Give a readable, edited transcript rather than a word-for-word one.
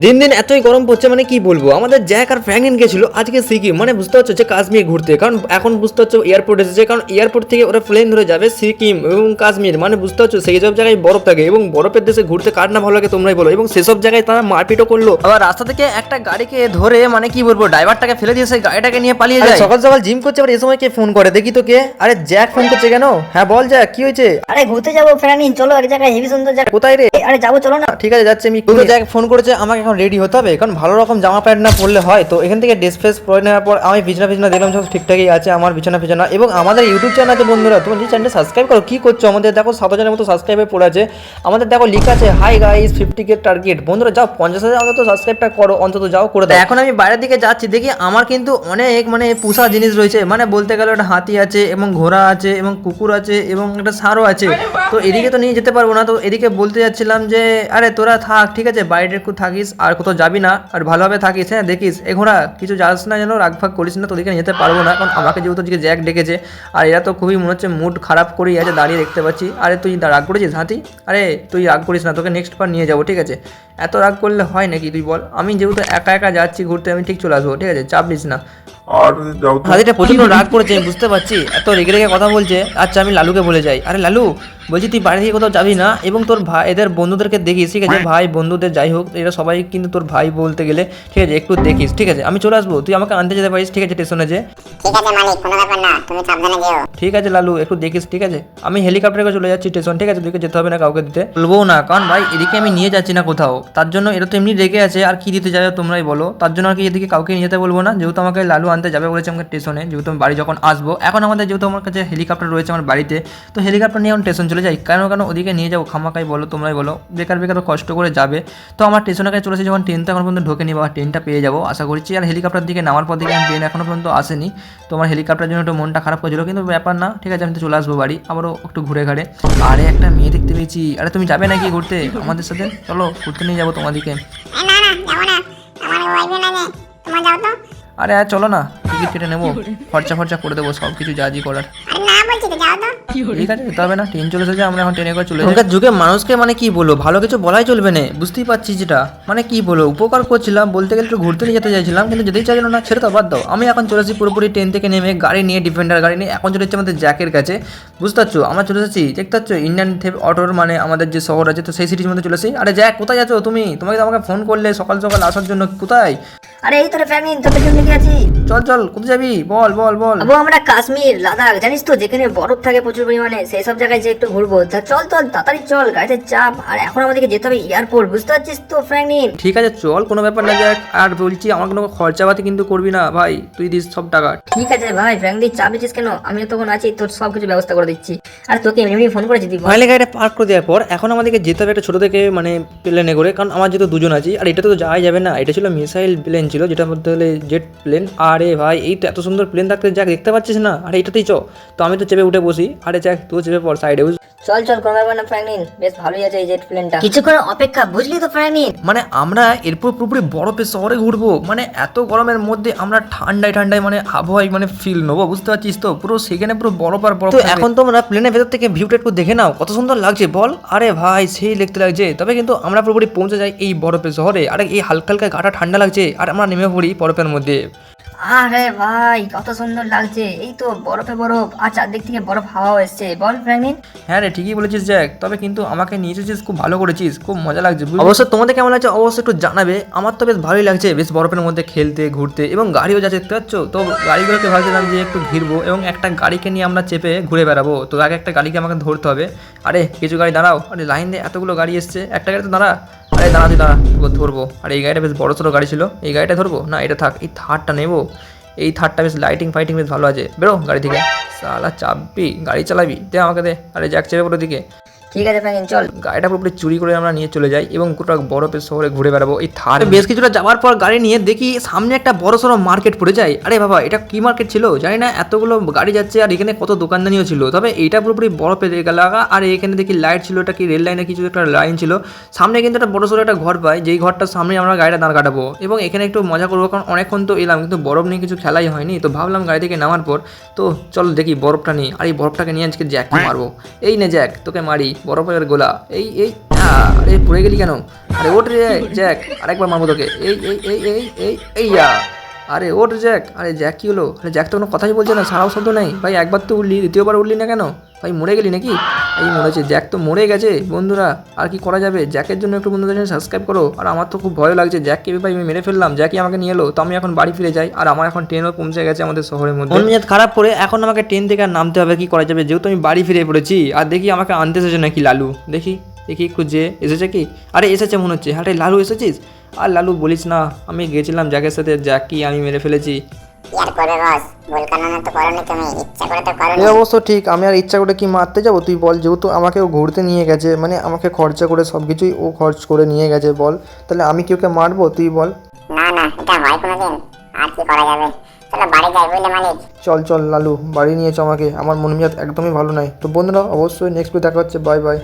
দিন দিন এতই গরম পড়ছে মানে কি বলবো। আমাদের জ্যাক আর ফ্র্যাঙ্কলিন গেছিল আজকে সিকিম, মানে বুঝতে পারছো যে কাশ্মীর ঘুরতে, কারণ এখন বুঝতে পারছো এয়ারপোর্ট এসেছে, কারণ এয়ারপোর্ট থেকে ওরা প্লেন ধরে যাবে সিকিম এবং কাশ্মীর, মানে বুঝতে পারছো সেই সব জায়গায় বরফ থাকে এবং বরফের দেশে ঘুরতে কার না ভালো লাগে তোমরাই বলো। এবং সেসব জায়গায় তারা মারপিটও করলো, আবার রাস্তা থেকে একটা গাড়িকে ধরে মানে কি বলবো ড্রাইভারটাকে ফেলে দিয়ে সেই গাড়িটাকে নিয়ে পালিয়ে যায়। সকাল সকাল জিম করছে, আবার এই সময় কে ফোন করে দেখি তো কে। আরে জ্যাক ফোন করছে কেন? হ্যাঁ বল জ্যাক, কি হয়েছে? আরে ঘুরতে যাবো ফ্রেন্ড, চলো এক জায়গায় হেভি সুন্দর জায়গা। কোথায় রে? আরে যাবো চলো না। ঠিক আছে যাচ্ছে আমি। তো জ্যাক ফোন করেছে, আমাকে এখন রেডি হতে হবে, কারণ ভালো রকম জামা প্যান্ট না পরলে হয়। তো এখান থেকে ড্রেস ফ্রেস পরে নেওয়ার পর আমি বিছানা দেখলাম সব ঠিকঠাকই আছে আমার বিছানা। এবং আমাদের ইউটিউব চ্যানেল আছে বন্ধুরা, তোমরা যে চ্যানেলটা সাবস্ক্রাইব করো। কি করছো? আমাদের দেখো 7,000-এর মতো সাবস্ক্রাইবার পড়ে আছে। আমাদের দেখো লেখা আছে হাই গাইস 50K টার্গেট। বন্ধুরা যাও 50,000 অন্তত সাবস্ক্রাইবটা করো, অন্তত যাও করে দাও। এখন আমি বাইরের দিকে যাচ্ছি, দেখি আমার কিন্তু অনেক মানে পোষা জিনিস রয়েছে, মানে বলতে গেলে একটা হাতি আছে এবং ঘোড়া আছে এবং কুকুর আছে এবং একটা ষাঁড়ও আছে। তো এদিকে তো নিয়ে যেতে পারবো না, তো এদিকে বলতে যাচ্ছিলাম যে আরে তোরা থাক, ঠিক আছে বাইরে একটু থাকিস আর কোথাও যাবি না, আর ভালোভাবে থাকিস। হ্যাঁ দেখিস এ ঘোড়া কিছু যাস না যেন, রাগ ফাগ করিস না, তোদেরকে যেতে পারবো না, কারণ আমাকে যেহেতু আজকে জ্যাক ডেকেছে। আর এরা তো খুবই মনে হচ্ছে মুড খারাপ করেই আছে, দাঁড়িয়ে দেখতে পাচ্ছি। আরে তুই রাগ করেছিস হাতি? আরে তুই রাগ করিস না, তোকে নেক্সট বার নিয়ে যাবো, ঠিক আছে? এত রাগ করলে হয় নাকি তুই বল? আমি যেহেতু একা একা যাচ্ছি ঘুরতে, আমি ঠিক চলে আসবো, ঠিক আছে? চাপ নিস না। হাতিটা প্রচন্ড রাগ করেছে, আমি বুঝতে পারছি, এত রেগে রেগে কথা বলছে। আচ্ছা আমি লালুকে বলে যাই। আরে লালু বলছি তুই বাড়ি থেকে কোথাও যাবি না, এবং তোর ভাই এদের বন্ধুদেরকে দেখিস, ঠিক আছে? ভাই বন্ধুদের যাই হোক, এরা সবাই কিন্তু তোর ভাই বলতে গেলে, ঠিক আছে? একটু দেখিস, ঠিক আছে? আমি চলে আসবো, তুই আমাকে আনতে যেতে পারিস, ঠিক আছে? স্টেশনে যে। ঠিক আছে মালিক, কোনো ব্যাপার না, তুমি সাবধানে যেও। ঠিক আছে লালু একটু দেখিস, ঠিক আছে? আমি হেলিকপ্টারে চলে যাচ্ছি স্টেশন, ঠিক আছে? তোকে যেতে হবে না কাউকে দিতে, বলবো না, কারণ ভাই এদিকে আমি নিয়ে যাচ্ছি না কোথাও, তার জন্য এরা তো এমনি রেগে আছে, আর কি দিতে যাবে তোমরাই বলো, তার জন্য আর কি এদিকে কাউকে নিয়ে যেতে বলবো না, যেহেতু আমাকে লালু আনতে যাবে বলেছে আমাকে স্টেশনে, যেহেতু আমি বাড়ি যখন আসবো। এখন আমাদের যেহেতু আমার কাছে হেলিকপ্টার রয়েছে আমার বাড়িতে, তো হেলিকপ্টার নিয়ে এখন স্টেশন চলে যাই। কেন ওদিকে নিয়ে যাবো খামাকাই বলো, তোমরাই বলো, বেকার কষ্ট করে যাবে। তো আমার স্টেশনের কাছে চলেছে যখন, ট্রেন তো এখন পর্যন্ত ঢোকেনি, বা ট্রেনটা পেয়ে যাবো আশা করছি। আর হেলিকপ্টার দিকে নামার পর দিকে ট্রেন এখনো পর্যন্ত আসেনি, তো আমার হেলিকপ্টারের জন্য একটু মনটা খারাপ করেছিল, কিন্তু ব্যাপার না, ঠিক আছে? আমি তো চলে আসবো বাড়ি, আবারও একটু ঘুরে ঘাড়ে। আরে একটা মেয়ে দেখতে পেয়েছি। আরে তুমি যাবে নাকি ঘুরতে আমাদের সাথে? চলো ঘুরতে নিয়ে যাবো তোমাদেরকে। না না, যাবো না, আমার বয়ফ্রেন্ড আছে, তোমার যাও তো। আরে আর চলো না, টিকিট কেটে নেবো, খরচা করে দেবো সব কিছু যা করার। আরে না বলছি তো, যাও তো। ঠিক আছে যেতে হবে না, ট্রেন চলে এসেছে, আমরা এখন ট্রেনে করে চলে যাই। এখনকার যুগে মানুষকে মানে কি বলবো, ভালো কিছু বলাই চলবে না, বুঝতেই পারছি যেটা মানে কি বলবো, উপকার করছিলাম বলতে গেলে, একটু ঘুরতে নিয়ে যেতে চাইছিলাম, কিন্তু যেতেই চাইছিল না, ছেড়ে তো বাদ দাও। আমি এখন চলে এসেছি পুরোপুরি ট্রেন থেকে নেমে, গাড়ি নিয়ে ডিফেন্ডার গাড়ি নিয়ে এখন চলে এসেছি আমাদের জ্যাকের কাছে, বুঝতে পারছো? আমরা চলে এসেছি, দেখতে পাচ্ছ ইন্ডিয়ান অটোর মানে আমাদের যে শহর আছে, তো সেই সিটির মধ্যে চলে এসেছি। আরে জ্যাক কোথায় যাচ্ছ তুমি? তোমাকে তো আমাকে ফোন করলে সকাল সকাল আসার জন্য, কোথায়? আরে এই তোরে ফ্রেন্ড, তোদের জন্য কি আছি। চল কোথায় যাবি বল? আবু আমরা কাশ্মীর লাদাখ জানিস তো, যেখানে বরফ থাকে প্রচুর পরিমাণে, সেই সব জায়গায় যে একটু ঘুরবো। চল তাড়াতাড়ি চল, গাড়িতে চাপ। আর এখন আমাদেরকে যেতে হবে এয়ারপোর্ট, বুঝতে পারছিস তো ফ্র্যাঙ্কলিন? ঠিক আছে চল, কোনো ব্যাপার না জ্যাক। আর বলছি আমার কোনো খরচাপাতি কিন্তু করবি না ভাই, তুই দিস সব টাকা। ঠিক আছে ভাই ফ্র্যাঙ্কলিন, চাপ দিচ্ছিস কেন? আমি তখন আছি, তোর সব কিছু ব্যবস্থা করে দিচ্ছি। আর তোকে এমনি ফোন করেছি তুই। ফাইনালি গাড়িটা পার্ক করে দেওয়ার পর এখন আমাদেরকে যেতে হবে একটা ছোটো থেকে মানে প্লেনে করে, কারণ আমার যেহেতু দুজন আছি। আর এটা তো যাওয়াই যাবে না, এটা ছিল মিসাইল প্লেন ছিল, যেটা বলতে হলে জেট প্লেন। আরে ভাই এই তো এত সুন্দর প্লেন থাকতে জ্যাক দেখতে পাচ্ছিস না? আরে এটাতেই তো আমি তো চেপে উঠে বসি। আরে জ্যাক তুই চেপে পড় সাইডে। চল কোনো ব্যাপার না ফ্র্যাঙ্কলিন, বেশ ভালোই আছে এই জেট প্লেনটা। কিছুক্ষণ অপেক্ষা, বুঝলি তো ফ্র্যাঙ্কলিন? মানে আমরা এরপর পুরোপুরি বরফের শহরে ঘুরবো, মানে এত গরমের মধ্যে আমরা ঠান্ডায় মানে আবহাওয়ায় মানে ফিল নেবো, বুঝতে পারছিস তো? পুরো সেখানে পুরো বরফ আর বরফ। তো এখন তোমরা প্লেনের ভেতর থেকে ভিউটা একটু দেখে নাও, কত সুন্দর লাগছে বল? আরে ভাই সেই দেখতে লাগছে। তবে কিন্তু আমরা পুরোপুরি পৌঁছে যাই এই বরফের শহরে, আর এই হালকা গাটা ঠান্ডা লাগছে, আর আমরা নেমে পড়ি বরফের মধ্যে। আরে ভাই কত সুন্দর লাগছে, এই তো বরফে বরফ, আর চারদিক থেকে বরফ হাওয়া এসছে, বল ফ্র্যাঙ্কলিন? হ্যাঁ রে ঠিকই বলেছিস জ্যাক, তবে কিন্তু আমাকে নিয়ে এসেছিস, খুব ভালো করেছিস, খুব মজা লাগছে। অবশ্য তোমাদের কেমন লাগছে অবশ্যই একটু জানাবে। আমার তো বেশ ভালোই লাগছে, বেশ বরফের মধ্যে খেলতে ঘুরতে, এবং গাড়িও যাচ্ছে দেখতে পাচ্ছ। তো গাড়িগুলোকে ভাবছিলাম যে একটু ঘিরবো, এবং একটা গাড়িকে নিয়ে আমরা চেপে ঘুরে বেড়াবো। তো আগে একটা গাড়িকে আমাকে ধরতে হবে। আরে কিছু গাড়ি দাঁড়াও, আরে লাইন দিয়ে এতগুলো গাড়ি এসছে, একটা গাড়ি তো দাঁড়া। আরে দাঁড়া তুই দাঁড়া, ধরবো। আর এই গাড়িটা বেশ বড় সড়ো গাড়ি ছিল, এই গাড়িটা ধরবো না, এটা থাক, এই থারটা নেবো। এই থারটা বেশ লাইটিং ফাইটিং বেশ ভালো আছে। বেরো গাড়ি থেকে, সালা চাপবি, গাড়ি চালাবি, দে আমাকে দে। আরে জ্যাক চেপে পুরো দিকে। ঠিক আছে ফ্র্যাঙ্কলিন চল। গাড়িটা পুরোপুরি চুরি করে আমরা নিয়ে চলে যাই, এবং গোটা বরফের শহরে ঘুরে বেড়াবো এই থার। বেশ কিছুটা যাওয়ার পর গাড়ি নিয়ে দেখি সামনে একটা বড় সড়ো মার্কেট পড়ে যায়। আরে বাবা এটা কি মার্কেট ছিল জানি না, এতগুলো গাড়ি যাচ্ছে, আর এখানে কত দোকানদানিও ছিল। তবে এইটা পুরোপুরি বরফের এলাকা, আর এখানে দেখি লাইট ছিল, এটা কি রেল লাইনে কিছু একটা লাইন ছিল। সামনে কিন্তু একটা বড় সড়ো একটা ঘর পাই, যেই ঘরটার সামনে আমরা গাড়িটা দাঁড় কাটাবো, এবং এখানে একটু মজা করবো, কারণ অনেকক্ষণ তো এলাম কিন্তু বরফ নিয়ে কিছু খেলাই হয়নি। তো ভাবলাম গাড়ি থেকে নামার পর তো চল দেখি বরফটা নিই, আর এই বরফটাকে নিয়ে আজকে জ্যাককে মারবো। এই নে জ্যাক তোকে মারি বরফের গোলা। এই আরে পড়ে গেলি কেন? আরে ওঠ রে জ্যাক, আরেকবার মারবো তোকে। এই এই এই এই এই এই আরে ওঠ জ্যাক। আরে জ্যাক কি হলো? আরে জ্যাক তো কোনো কথাই বলছে না, সারাও শব্দ নেই ভাই। একবার তো উঠলি, দ্বিতীয়বার উঠলি না কেন ভাই? মরে গেলি নাকি? এই মরেছে, জ্যাক তো মরে গেছে বন্ধুরা। আর কি করা যাবে? জ্যাকের জন্য একটু বন্ধুদের জন্য সাবস্ক্রাইব করো। আর আমার তো খুব ভয় লাগছে, জ্যাককে ভাই আমি মেরে ফেললাম, জ্যাকই আমাকে নিয়ে এলো। তো আমি এখন বাড়ি ফিরে যাই, আর আমার এখন ট্রেনও পৌঁছে গেছে আমাদের শহরের মধ্যে। মন মেজাজ খারাপ করে এখন আমাকে ট্রেন থেকে আর নামতে হবে। কি করা যাবে, যেহেতু আমি বাড়ি ফিরে পড়েছি। আর দেখি আমাকে আনতে এসেছে নাকি লালু, দেখি দেখি একটু যে এসেছে কি। আরে এসেছে মনে হচ্ছে। আরে লালু এসেছিস? আর লালু বলিস না, আমি গেছিলাম জ্যাকের সাথে, জ্যাককে আমি মেরে ফেলেছি। ইয়ার করবে বস, ভুল কারণে তো করনি তুমি, ইচ্ছা করে তো করনি। এই অবশ্য ঠিক, আমি আর ইচ্ছা করে কি মারতে যাবো তুই বল? যেহেতু আমাকে ও ঘুরতে নিয়ে গেছে, মানে আমাকে খরচা করে সব কিছুই ও খরচ করে নিয়ে গেছে, বল তাহলে আমি কি ওকে মারবো তুই বল? না না, এটা হয় কোনোদিন? আর কি করা যাবে, চলো বাড়ি যাই বুঝলে মালিক। চল চল লালু, বাড়ি নিয়ে চ আমাকে, আমার মন মেজাজ একদমই ভালো নয়। তো বন্ধুরা অবশ্যই নেক্সট ভিডিও দেখা হচ্ছে, বাই বাই।